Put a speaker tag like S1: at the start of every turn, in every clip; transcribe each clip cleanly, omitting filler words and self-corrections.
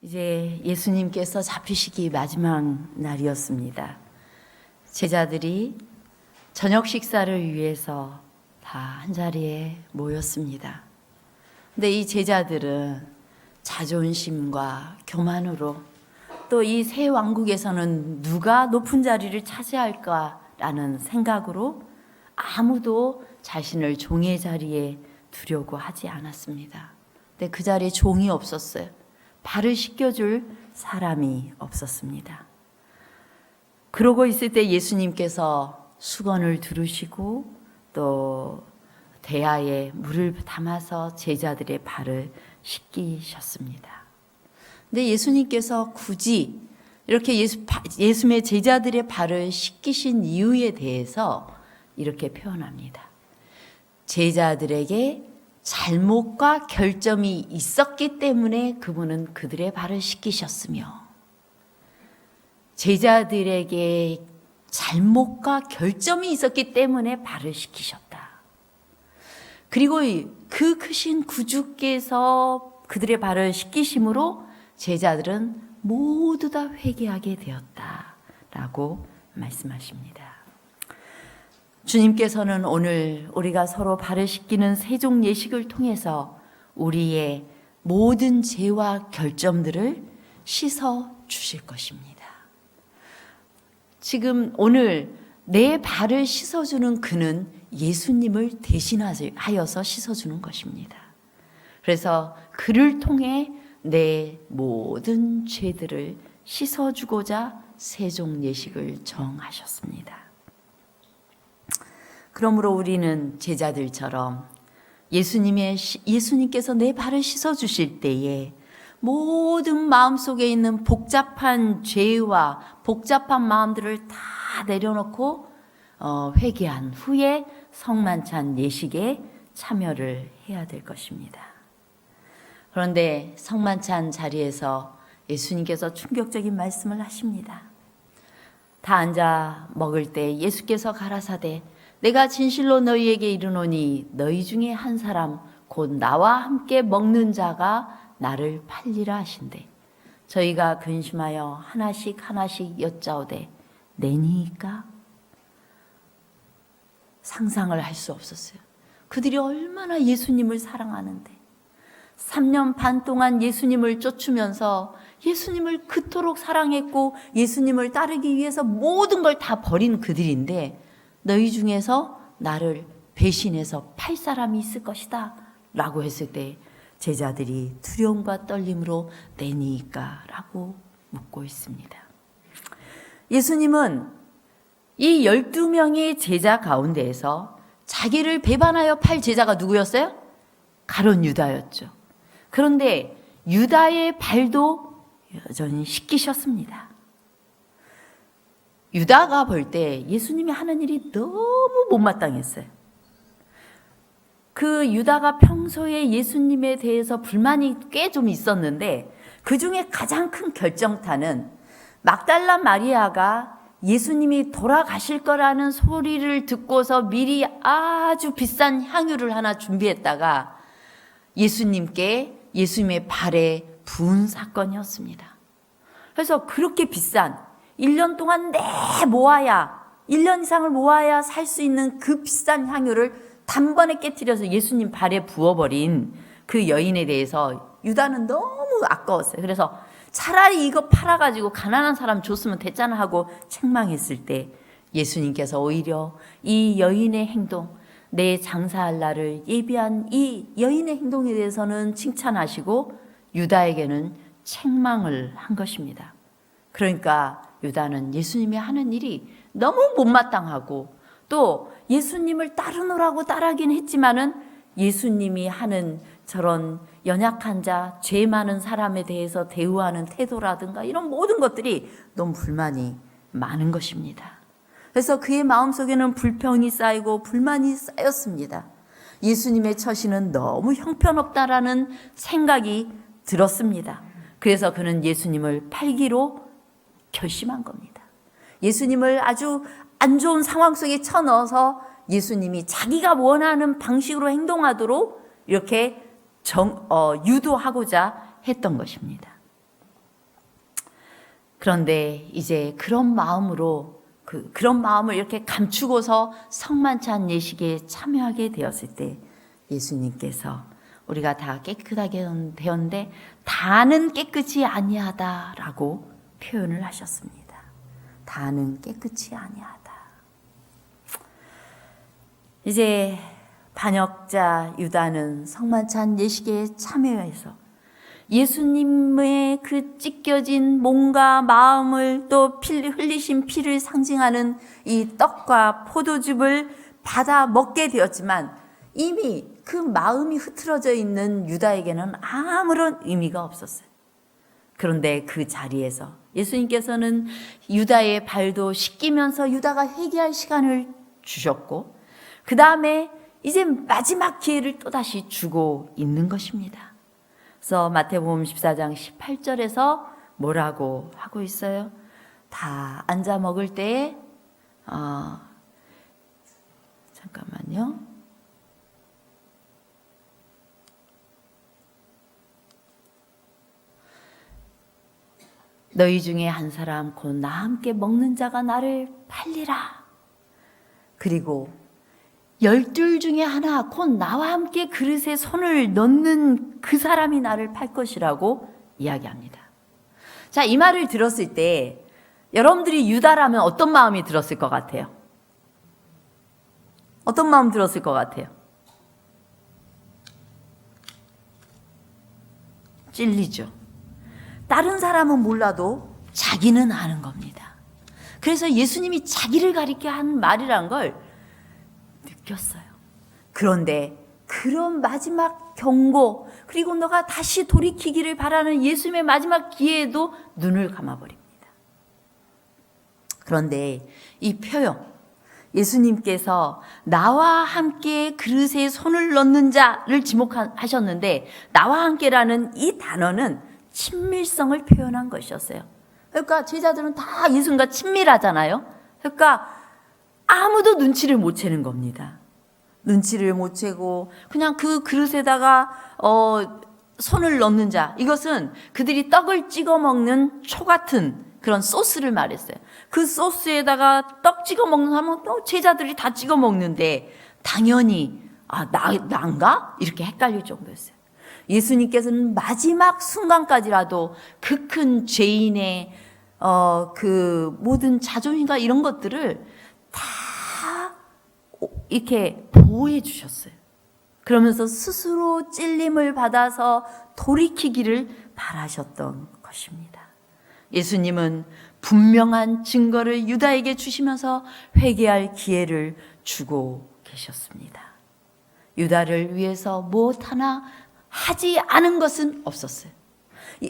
S1: 이제 예수님께서 잡히시기 마지막 날이었습니다. 제자들이 저녁 식사를 위해서 다 한자리에 모였습니다. 근데 이 제자들은 자존심과 교만으로 또 이 새 왕국에서는 누가 높은 자리를 차지할까라는 생각으로 아무도 자신을 종의 자리에 두려고 하지 않았습니다. 근데 그 자리에 종이 없었어요. 발을 씻겨줄 사람이 없었습니다. 그러고 있을 때 예수님께서 수건을 두르시고 또 대야에 물을 담아서 제자들의 발을 씻기셨습니다. 근데 예수님께서 굳이 이렇게 예수님의 제자들의 발을 씻기신 이유에 대해서 이렇게 표현합니다. 제자들에게 잘못과 결점이 있었기 때문에 그분은 그들의 발을 씻기셨으며, 제자들에게 잘못과 결점이 있었기 때문에 발을 씻기셨다. 그리고 그 크신 구주께서 그들의 발을 씻기심으로 제자들은 모두 다 회개하게 되었다라고 말씀하십니다. 주님께서는 오늘 우리가 서로 발을 씻기는 세종 예식을 통해서 우리의 모든 죄와 결점들을 씻어 주실 것입니다. 지금 오늘 내 발을 씻어주는 그는 예수님을 대신하여서 씻어주는 것입니다. 그래서 그를 통해 내 모든 죄들을 씻어주고자 세종 예식을 정하셨습니다. 그러므로 우리는 제자들처럼 예수님께서 내 발을 씻어주실 때에 모든 마음속에 있는 복잡한 죄와 복잡한 마음들을 다 내려놓고 회개한 후에 성만찬 예식에 참여를 해야 될 것입니다. 그런데 성만찬 자리에서 예수님께서 충격적인 말씀을 하십니다. 다 앉아 먹을 때 예수께서 가라사대 내가 진실로 너희에게 이르노니 너희 중에 한 사람 곧 나와 함께 먹는 자가 나를 팔리라 하신대. 저희가 근심하여 하나씩 여짜오되 내니까? 상상을 할 수 없었어요. 그들이 얼마나 예수님을 사랑하는데 3년 반 동안 예수님을 쫓으면서 예수님을 그토록 사랑했고 예수님을 따르기 위해서 모든 걸 다 버린 그들인데 너희 중에서 나를 배신해서 팔 사람이 있을 것이다 라고 했을 때 제자들이 두려움과 떨림으로 내니까 라고 묻고 있습니다. 예수님은 이 12명의 제자 가운데에서 자기를 배반하여 팔 제자가 누구였어요? 가룟 유다였죠. 그런데 유다의 발도 여전히 씻기셨습니다. 유다가 볼 때 예수님이 하는 일이 너무 못마땅했어요. 그 유다가 평소에 예수님에 대해서 불만이 꽤 좀 있었는데 그 중에 가장 큰 결정타는 막달라 마리아가 예수님이 돌아가실 거라는 소리를 듣고서 미리 아주 비싼 향유를 하나 준비했다가 예수님의 발에 부은 사건이었습니다. 그래서 그렇게 비싼 1년 동안 1년 이상을 모아야 살 수 있는 그 비싼 향유를 단번에 깨트려서 예수님 발에 부어버린 그 여인에 대해서 유다는 너무 아까웠어요. 그래서 차라리 이거 팔아가지고 가난한 사람 줬으면 됐잖아 하고 책망했을 때 예수님께서 오히려 이 여인의 행동, 내 장사할 날을 예비한 이 여인의 행동에 대해서는 칭찬하시고 유다에게는 책망을 한 것입니다. 그러니까 유다는 예수님이 하는 일이 너무 못마땅하고 또 예수님을 따르노라고 따르긴 했지만은 예수님이 하는 저런 연약한 자, 죄 많은 사람에 대해서 대우하는 태도라든가 이런 모든 것들이 너무 불만이 많은 것입니다. 그래서 그의 마음속에는 불평이 쌓이고 불만이 쌓였습니다. 예수님의 처신은 너무 형편없다라는 생각이 들었습니다. 그래서 그는 예수님을 팔기로 결심한 겁니다. 예수님을 아주 안 좋은 상황 속에 쳐넣어서 예수님이 자기가 원하는 방식으로 행동하도록 이렇게 유도하고자 했던 것입니다. 그런데 이제 그런 마음으로 그런 마음을 이렇게 감추고서 성만찬 예식에 참여하게 되었을 때 예수님께서 우리가 다 깨끗하게 되었는데 다는 깨끗이 아니하다라고 표현을 하셨습니다. 다는 깨끗이 아니하다. 이제 반역자 유다는 성만찬 예식에 참여해서 예수님의 그 찢겨진 몸과 마음을 또 흘리신 피를 상징하는 이 떡과 포도즙을 받아 먹게 되었지만 이미 그 마음이 흐트러져 있는 유다에게는 아무런 의미가 없었어요. 그런데 그 자리에서 예수님께서는 유다의 발도 씻기면서 유다가 회개할 시간을 주셨고 그 다음에 이제 마지막 기회를 또다시 주고 있는 것입니다. 그래서 마태복음 14장 18절에서 뭐라고 하고 있어요? 다 앉아 먹을 때에 잠깐만요. 너희 중에 한 사람 곧 나와 함께 먹는 자가 나를 팔리라. 그리고 12 중에 하나 곧 나와 함께 그릇에 손을 넣는 그 사람이 나를 팔 것이라고 이야기합니다. 자, 이 말을 들었을 때 여러분들이 유다라면 어떤 마음이 들었을 것 같아요? 어떤 마음 들었을 것 같아요? 찔리죠. 다른 사람은 몰라도 자기는 아는 겁니다. 그래서 예수님이 자기를 가리켜 한 말이란 걸 느꼈어요. 그런데 그런 마지막 경고 그리고 너가 다시 돌이키기를 바라는 예수님의 마지막 기회에도 눈을 감아버립니다. 그런데 이 표현 예수님께서 나와 함께 그릇에 손을 넣는 자를 지목하셨는데 나와 함께라는 이 단어는 친밀성을 표현한 것이었어요. 그러니까 제자들은 다 예수님과 친밀하잖아요. 그러니까 아무도 눈치를 못 채는 겁니다. 눈치를 못 채고 그냥 그 그릇에다가 손을 넣는 자, 이것은 그들이 떡을 찍어 먹는 초 같은 그런 소스를 말했어요. 그 소스에다가 떡 찍어 먹는 사람은 또 제자들이 다 찍어 먹는데 당연히 난가? 이렇게 헷갈릴 정도였어요. 예수님께서는 마지막 순간까지라도 그 큰 죄인의 그 모든 자존심과 이런 것들을 다 이렇게 보호해 주셨어요. 그러면서 스스로 찔림을 받아서 돌이키기를 바라셨던 것입니다. 예수님은 분명한 증거를 유다에게 주시면서 회개할 기회를 주고 계셨습니다. 유다를 위해서 무엇 하나 하지 않은 것은 없었어요.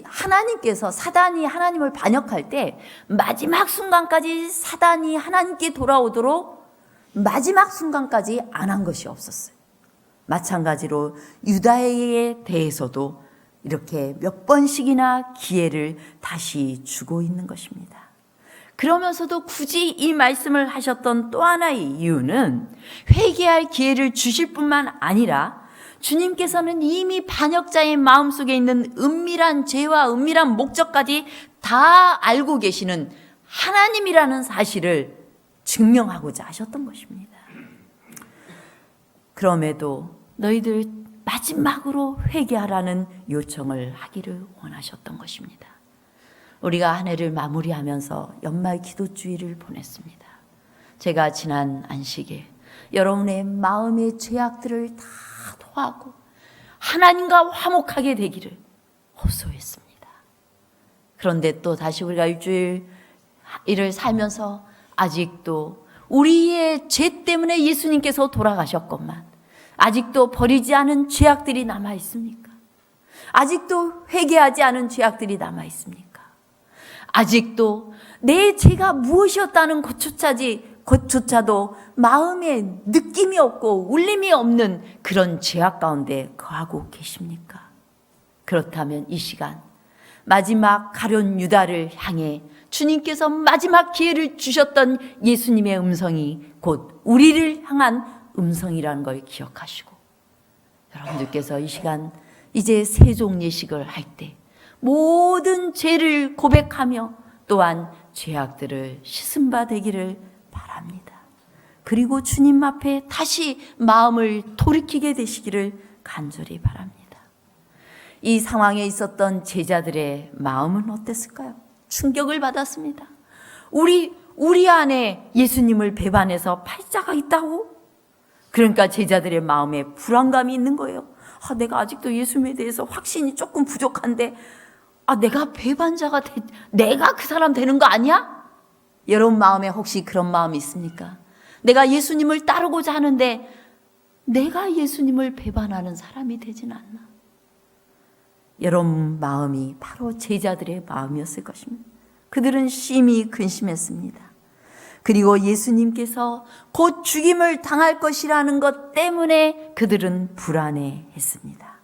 S1: 하나님께서 사단이 하나님을 반역할 때 마지막 순간까지 사단이 하나님께 돌아오도록 마지막 순간까지 안 한 것이 없었어요. 마찬가지로 유다에 대해서도 이렇게 몇 번씩이나 기회를 다시 주고 있는 것입니다. 그러면서도 굳이 이 말씀을 하셨던 또 하나의 이유는 회개할 기회를 주실 뿐만 아니라 주님께서는 이미 반역자의 마음속에 있는 은밀한 죄와 은밀한 목적까지 다 알고 계시는 하나님이라는 사실을 증명하고자 하셨던 것입니다. 그럼에도 너희들 마지막으로 회개하라는 요청을 하기를 원하셨던 것입니다. 우리가 한 해를 마무리하면서 연말 기도주의를 보냈습니다. 제가 지난 안식에 여러분의 마음의 죄악들을 다 토하고 하나님과 화목하게 되기를 호소했습니다. 그런데 또 다시 우리가 일주일을 살면서 아직도 우리의 죄 때문에 예수님께서 돌아가셨건만 아직도 버리지 않은 죄악들이 남아 있습니까? 아직도 회개하지 않은 죄악들이 남아 있습니까? 아직도 내 죄가 무엇이었다는 것조차도 마음에 느낌이 없고 울림이 없는 그런 죄악 가운데 거하고 계십니까? 그렇다면 이 시간 마지막 가룟 유다를 향해 주님께서 마지막 기회를 주셨던 예수님의 음성이 곧 우리를 향한 음성이라는 걸 기억하시고 여러분들께서 이 시간 이제 세종 예식을 할 때 모든 죄를 고백하며 또한 죄악들을 씻음 바 되기를 바랍니다. 그리고 주님 앞에 다시 마음을 돌이키게 되시기를 간절히 바랍니다. 이 상황에 있었던 제자들의 마음은 어땠을까요? 충격을 받았습니다. 우리 안에 예수님을 배반해서 팔자가 있다고? 그러니까 제자들의 마음에 불안감이 있는 거예요. 내가 아직도 예수님에 대해서 확신이 조금 부족한데 내가 배반자가 내가 그 사람 되는 거 아니야? 여러분 마음에 혹시 그런 마음이 있습니까? 내가 예수님을 따르고자 하는데 내가 예수님을 배반하는 사람이 되진 않나? 여러분 마음이 바로 제자들의 마음이었을 것입니다. 그들은 심히 근심했습니다. 그리고 예수님께서 곧 죽임을 당할 것이라는 것 때문에 그들은 불안해했습니다.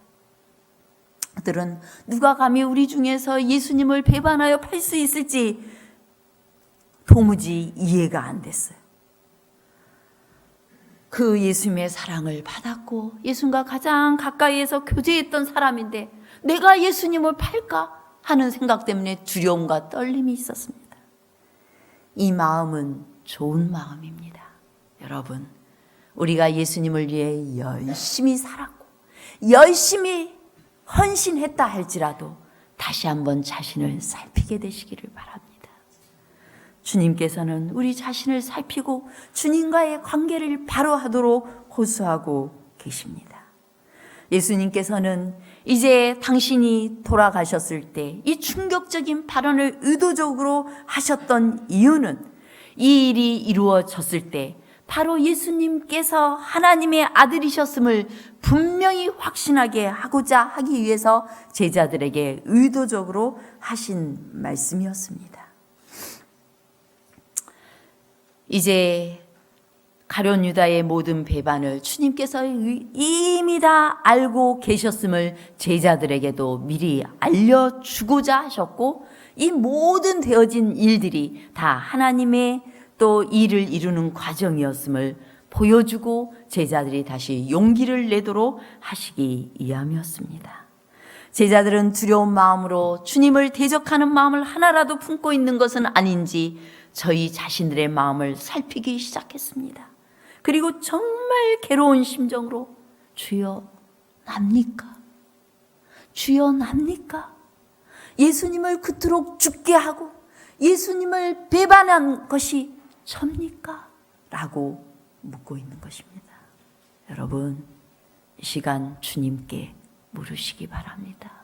S1: 그들은 누가 감히 우리 중에서 예수님을 배반하여 팔 수 있을지 도무지 이해가 안 됐어요. 그 예수님의 사랑을 받았고 예수님과 가장 가까이에서 교제했던 사람인데 내가 예수님을 팔까 하는 생각 때문에 두려움과 떨림이 있었습니다. 이 마음은 좋은 마음입니다. 여러분, 우리가 예수님을 위해 열심히 살았고 열심히 헌신했다 할지라도 다시 한번 자신을 살피게 되시기를 바랍니다. 주님께서는 우리 자신을 살피고 주님과의 관계를 바로 하도록 호소하고 계십니다. 예수님께서는 이제 당신이 돌아가셨을 때 이 충격적인 발언을 의도적으로 하셨던 이유는 이 일이 이루어졌을 때 바로 예수님께서 하나님의 아들이셨음을 분명히 확신하게 하고자 하기 위해서 제자들에게 의도적으로 하신 말씀이었습니다. 이제 가룟 유다의 모든 배반을 주님께서 이미 다 알고 계셨음을 제자들에게도 미리 알려주고자 하셨고 이 모든 되어진 일들이 다 하나님의 또 일을 이루는 과정이었음을 보여주고 제자들이 다시 용기를 내도록 하시기 위함이었습니다. 제자들은 두려운 마음으로 주님을 대적하는 마음을 하나라도 품고 있는 것은 아닌지 저희 자신들의 마음을 살피기 시작했습니다. 그리고 정말 괴로운 심정으로 주여 납니까? 주여 납니까? 예수님을 그토록 죽게 하고 예수님을 배반한 것이 접니까? 라고 묻고 있는 것입니다. 여러분, 이 시간 주님께 물으시기 바랍니다.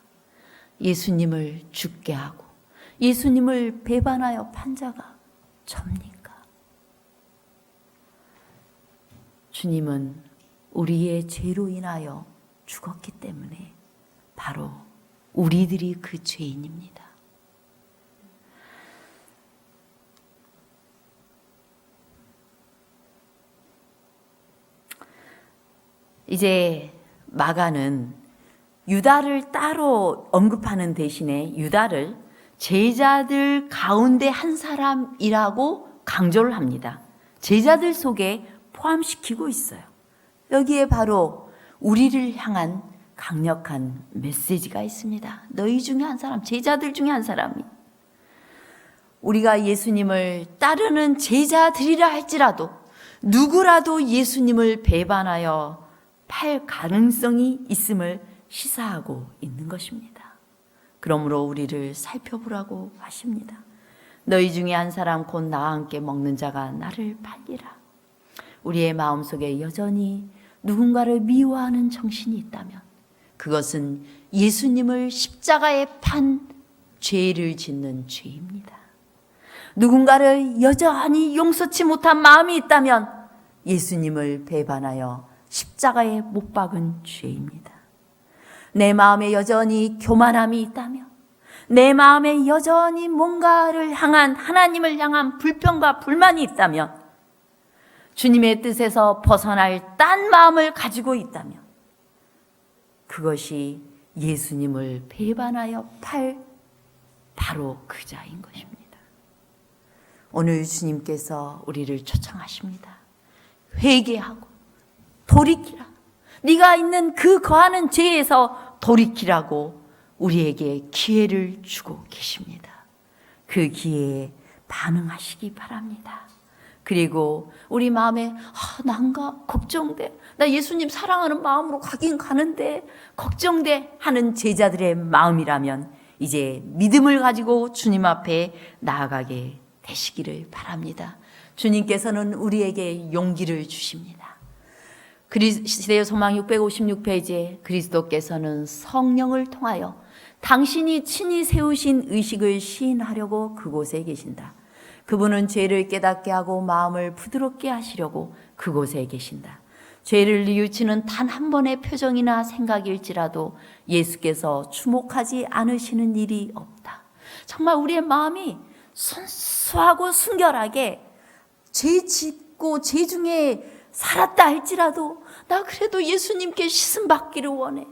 S1: 예수님을 죽게 하고 예수님을 배반하여 판 자가 접니까? 주님은 우리의 죄로 인하여 죽었기 때문에 바로 우리들이 그 죄인입니다. 이제 마가는 유다를 따로 언급하는 대신에 유다를 제자들 가운데 한 사람이라고 강조를 합니다. 제자들 속에 포함시키고 있어요. 여기에 바로 우리를 향한 강력한 메시지가 있습니다. 너희 중에 한 사람, 제자들 중에 한 사람이 우리가 예수님을 따르는 제자들이라 할지라도 누구라도 예수님을 배반하여 팔 가능성이 있음을 시사하고 있는 것입니다. 그러므로 우리를 살펴보라고 하십니다. 너희 중에 한 사람 곧 나와 함께 먹는 자가 나를 팔리라. 우리의 마음속에 여전히 누군가를 미워하는 정신이 있다면 그것은 예수님을 십자가에 판 죄를 짓는 죄입니다. 누군가를 여전히 용서치 못한 마음이 있다면 예수님을 배반하여 십자가에 못 박은 죄입니다. 내 마음에 여전히 교만함이 있다면 내 마음에 여전히 뭔가를 향한 하나님을 향한 불평과 불만이 있다면 주님의 뜻에서 벗어날 딴 마음을 가지고 있다면 그것이 예수님을 배반하여 팔 바로 그 자인 것입니다. 오늘 주님께서 우리를 초청하십니다. 회개하고 돌이키라. 네가 있는 그 거하는 죄에서 돌이키라고 우리에게 기회를 주고 계십니다. 그 기회에 반응하시기 바랍니다. 그리고 우리 마음에 난가 걱정돼, 나 예수님 사랑하는 마음으로 가긴 가는데 걱정돼 하는 제자들의 마음이라면 이제 믿음을 가지고 주님 앞에 나아가게 되시기를 바랍니다. 주님께서는 우리에게 용기를 주십니다. 그리스도의 소망 656페이지에 그리스도께서는 성령을 통하여 당신이 친히 세우신 의식을 시인하려고 그곳에 계신다. 그분은 죄를 깨닫게 하고 마음을 부드럽게 하시려고 그곳에 계신다. 죄를 뉘우치는 단 한 번의 표정이나 생각일지라도 예수께서 주목하지 않으시는 일이 없다. 정말 우리의 마음이 순수하고 순결하게 죄 짓고 죄 중에 살았다 할지라도 나 그래도 예수님께 씻음 받기를 원해,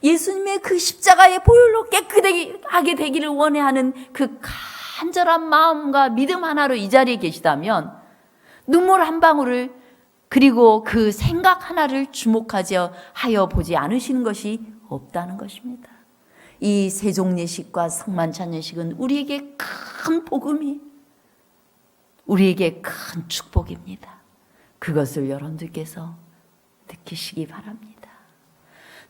S1: 예수님의 그 십자가의 보혈로 깨끗하게 되기를 원해 하는 그 간절한 마음과 믿음 하나로 이 자리에 계시다면 눈물 한 방울을 그리고 그 생각 하나를 주목하여 보지 않으시는 것이 없다는 것입니다. 이 세종예식과 성만찬예식은 우리에게 큰 복음이, 우리에게 큰 축복입니다. 그것을 여러분들께서 느끼시기 바랍니다.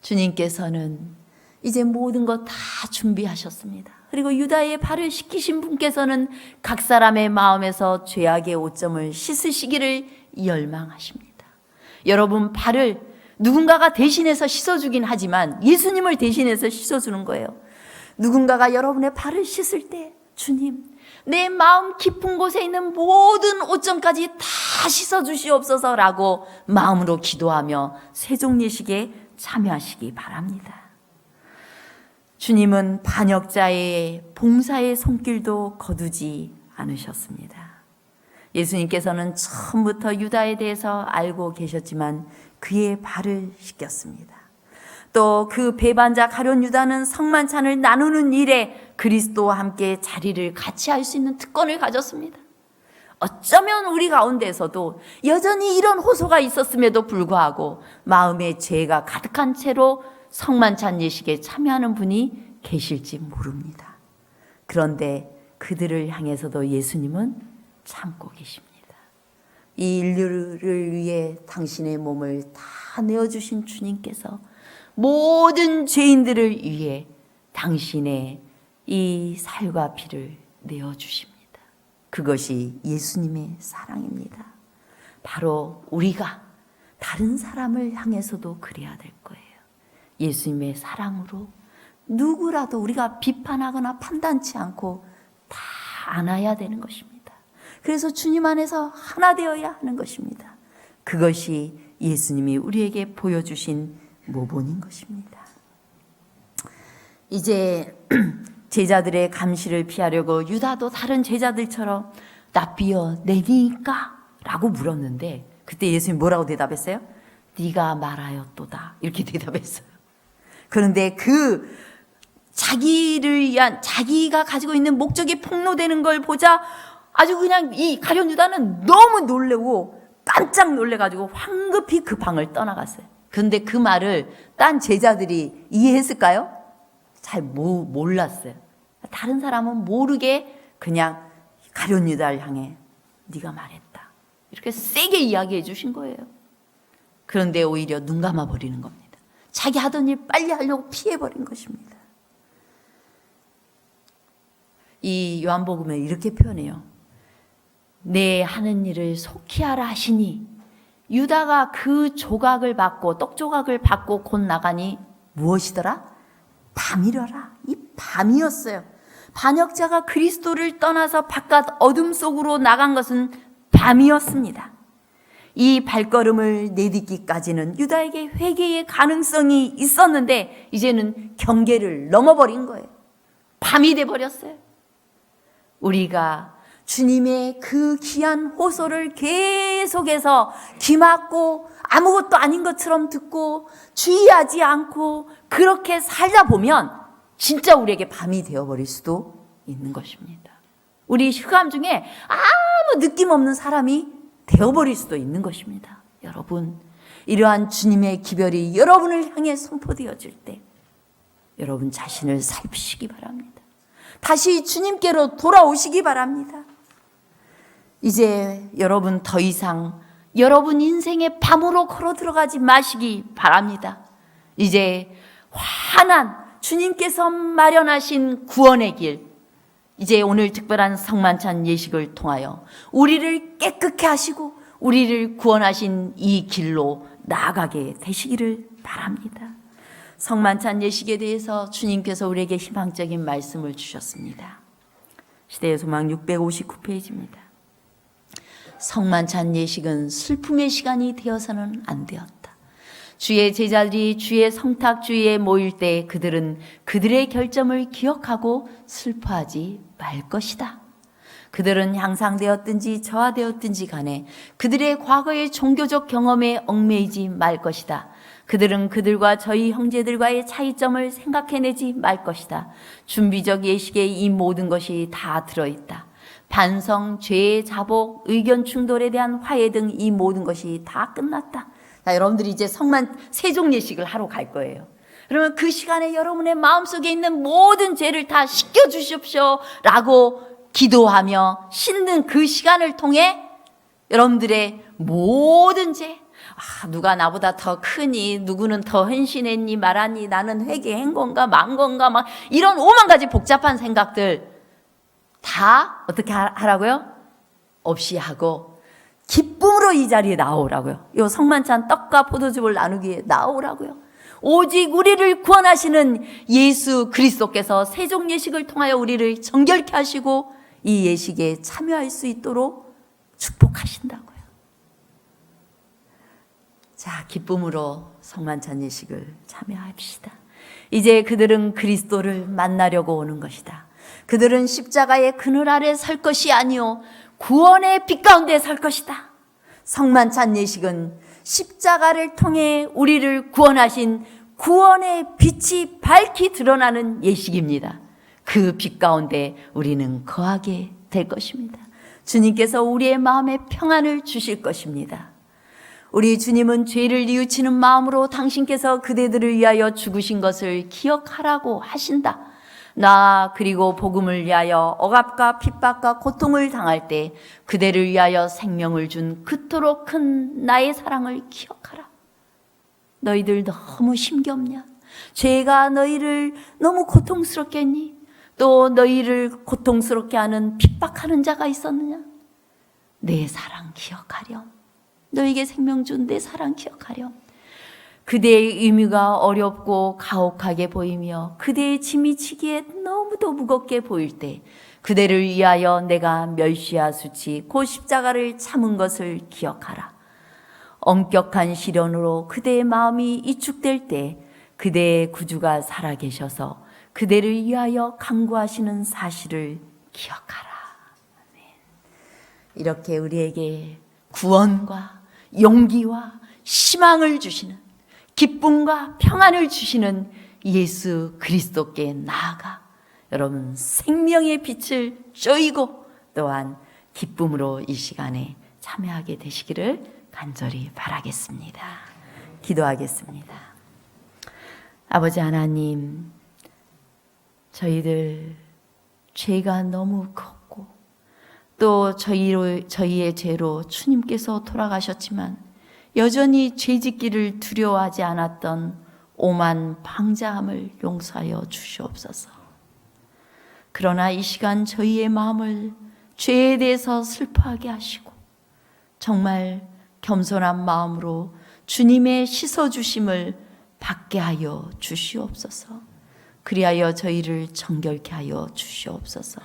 S1: 주님께서는 이제 모든 것 다 준비하셨습니다. 그리고 유다의 발을 씻기신 분께서는 각 사람의 마음에서 죄악의 오점을 씻으시기를 열망하십니다. 여러분 발을 누군가가 대신해서 씻어주긴 하지만 예수님을 대신해서 씻어주는 거예요. 누군가가 여러분의 발을 씻을 때 주님, 내 마음 깊은 곳에 있는 모든 오점까지 다 씻어주시옵소서라고 마음으로 기도하며 세종예식에 참여하시기 바랍니다. 주님은 반역자의 봉사의 손길도 거두지 않으셨습니다. 예수님께서는 처음부터 유다에 대해서 알고 계셨지만 그의 발을 씻겼습니다. 또 그 배반자 가룟 유다는 성만찬을 나누는 일에 그리스도와 함께 자리를 같이 할 수 있는 특권을 가졌습니다. 어쩌면 우리 가운데서도 여전히 이런 호소가 있었음에도 불구하고 마음에 죄가 가득한 채로 성만찬 예식에 참여하는 분이 계실지 모릅니다. 그런데 그들을 향해서도 예수님은 참고 계십니다. 이 인류를 위해 당신의 몸을 다 내어주신 주님께서 모든 죄인들을 위해 당신의 이 살과 피를 내어주십니다. 그것이 예수님의 사랑입니다. 바로 우리가 다른 사람을 향해서도 그래야 될 거예요. 예수님의 사랑으로 누구라도 우리가 비판하거나 판단치 않고 다 안아야 되는 것입니다. 그래서 주님 안에서 하나 되어야 하는 것입니다. 그것이 예수님이 우리에게 보여주신 모본인 것입니다. 이제 제자들의 감시를 피하려고 유다도 다른 제자들처럼 나 비어내니까? 라고 물었는데 그때 예수님이 뭐라고 대답했어요? 네가 말하였도다 이렇게 대답했어요. 그런데 그 자기를 위한 자기가 가지고 있는 목적이 폭로되는 걸 보자 아주 그냥 이 가룟 유다는 너무 놀래고 깜짝 놀래가지고 황급히 그 방을 떠나갔어요. 그런데 그 말을 딴 제자들이 이해했을까요? 잘 몰랐어요. 다른 사람은 모르게 그냥 가룟 유다를 향해 네가 말했다 이렇게 세게 이야기해 주신 거예요. 그런데 오히려 눈 감아 버리는 겁니다. 자기 하던 일 빨리 하려고 피해버린 것입니다. 이 요한복음에 이렇게 표현해요. 내 하는 일을 속히 하라 하시니 유다가 그 조각을 받고 떡 조각을 받고 곧 나가니 무엇이더라? 밤이려라. 이 밤이었어요. 반역자가 그리스도를 떠나서 바깥 어둠 속으로 나간 것은 밤이었습니다. 이 발걸음을 내딛기까지는 유다에게 회개의 가능성이 있었는데 이제는 경계를 넘어버린 거예요. 밤이 돼버렸어요. 우리가 주님의 그 귀한 호소를 계속해서 귀막고 아무것도 아닌 것처럼 듣고 주의하지 않고 그렇게 살다 보면 진짜 우리에게 밤이 되어버릴 수도 있는 것입니다. 우리 흑암 중에 아무 느낌 없는 사람이 되어버릴 수도 있는 것입니다. 여러분, 이러한 주님의 기별이 여러분을 향해 선포되어질 때 여러분 자신을 살피시기 바랍니다. 다시 주님께로 돌아오시기 바랍니다. 이제 여러분 더 이상 여러분 인생의 밤으로 걸어 들어가지 마시기 바랍니다. 이제 환한 주님께서 마련하신 구원의 길, 이제 오늘 특별한 성만찬 예식을 통하여 우리를 깨끗게 하시고 우리를 구원하신 이 길로 나아가게 되시기를 바랍니다. 성만찬 예식에 대해서 주님께서 우리에게 희망적인 말씀을 주셨습니다. 시대의 소망 659페이지입니다. 성만찬 예식은 슬픔의 시간이 되어서는 안 되었다. 주의 제자들이 주의 성탁 주위에 모일 때 그들은 그들의 결점을 기억하고 슬퍼하지 말 것이다. 그들은 향상되었든지 저하되었든지 간에 그들의 과거의 종교적 경험에 얽매이지 말 것이다. 그들은 그들과 저희 형제들과의 차이점을 생각해내지 말 것이다. 준비적 예식에 이 모든 것이 다 들어있다. 반성, 죄의 자복, 의견 충돌에 대한 화해 등 이 모든 것이 다 끝났다. 자, 여러분들이 이제 세종 예식을 하러 갈 거예요. 그러면 그 시간에 여러분의 마음속에 있는 모든 죄를 다 씻겨 주십시오 라고 기도하며 씻는 그 시간을 통해 여러분들의 모든 죄, 누가 나보다 더 크니, 누구는 더 헌신했니, 말하니, 나는 회개한 건가, 만 건가, 막 이런 5만 가지 복잡한 생각들 다 어떻게 하라고요? 없이 하고 기쁨으로 이 자리에 나오라고요. 이 성만찬 떡과 포도즙을 나누기에 나오라고요. 오직 우리를 구원하시는 예수 그리스도께서 세종 예식을 통하여 우리를 정결케 하시고 이 예식에 참여할 수 있도록 축복하신다고요. 자, 기쁨으로 성만찬 예식을 참여합시다. 이제 그들은 그리스도를 만나려고 오는 것이다. 그들은 십자가의 그늘 아래 설 것이 아니요 구원의 빛 가운데 설 것이다. 성만찬 예식은 십자가를 통해 우리를 구원하신 구원의 빛이 밝히 드러나는 예식입니다. 그 빛 가운데 우리는 거하게 될 것입니다. 주님께서 우리의 마음에 평안을 주실 것입니다. 우리 주님은 죄를 뉘우치는 마음으로 당신께서 그대들을 위하여 죽으신 것을 기억하라고 하신다. 나 그리고 복음을 위하여 억압과 핍박과 고통을 당할 때 그대를 위하여 생명을 준 그토록 큰 나의 사랑을 기억하라. 너희들 너무 힘겹냐? 죄가 너희를 너무 고통스럽게 했니? 또 너희를 고통스럽게 하는 핍박하는 자가 있었느냐? 내 사랑 기억하렴. 너에게 생명 준 내 사랑 기억하렴. 그대의 의무가 어렵고 가혹하게 보이며 그대의 짐이 지기에 너무도 무겁게 보일 때 그대를 위하여 내가 멸시와 수치 곧 십자가를 참은 것을 기억하라. 엄격한 시련으로 그대의 마음이 이축될 때 그대의 구주가 살아계셔서 그대를 위하여 간구하시는 사실을 기억하라. 이렇게 우리에게 구원과 용기와 희망을 주시는, 기쁨과 평안을 주시는 예수 그리스도께 나아가 여러분 생명의 빛을 쬐이고 또한 기쁨으로 이 시간에 참여하게 되시기를 간절히 바라겠습니다. 기도하겠습니다. 아버지 하나님, 저희들 죄가 너무 컸고 또 저희의 죄로 주님께서 돌아가셨지만 여전히 죄짓기를 두려워하지 않았던 오만 방자함을 용서하여 주시옵소서. 그러나 이 시간 저희의 마음을 죄에 대해서 슬퍼하게 하시고 정말 겸손한 마음으로 주님의 씻어주심을 받게 하여 주시옵소서. 그리하여 저희를 정결케 하여 주시옵소서.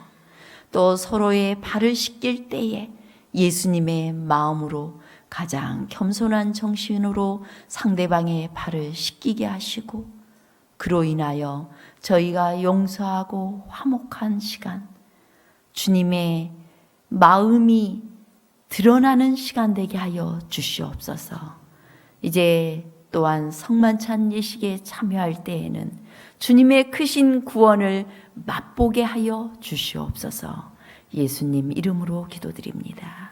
S1: 또 서로의 발을 씻길 때에 예수님의 마음으로 가장 겸손한 정신으로 상대방의 발을 씻기게 하시고 그로 인하여 저희가 용서하고 화목한 시간, 주님의 마음이 드러나는 시간 되게 하여 주시옵소서. 이제 또한 성만찬 예식에 참여할 때에는 주님의 크신 구원을 맛보게 하여 주시옵소서. 예수님 이름으로 기도드립니다.